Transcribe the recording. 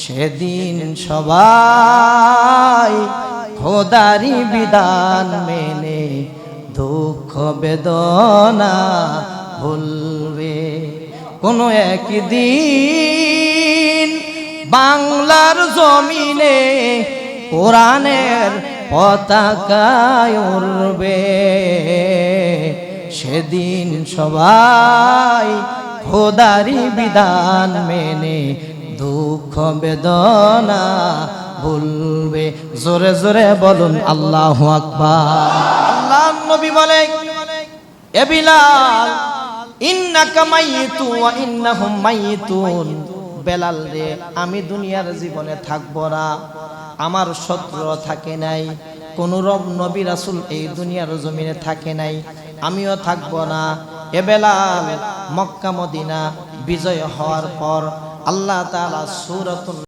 সেদিন সবাই খোদারি বিধান মেনে দুঃখ বেদনা ভুলবে। কোনো একদিন বাংলার জমিনে কোরআনের পতাকা উড়বে। সেদিন সবাই খোদারি বিধান মেনে দুঃখ বেদনা ভুলবে। জোরে জোরে বলুন আল্লাহু আকবার। আল্লাহর নবী বলে, এ বিলাল ইন্নাকা মাইয়িতু ওয়া ইন্নাহুম মাইয়িতুন। বেলাল রে, আমি দুনিয়ার জীবনে থাকবো না, আমার শত্রু থাকে নাই, কোন রব নবী রাসূল এই দুনিয়ার জমিনে থাকে নাই, আমিও থাকবো না। এ বেলাল, মক্কা মদিনা বিজয় হওয়ার পর আল্লাহ তাআলা সূরাতুন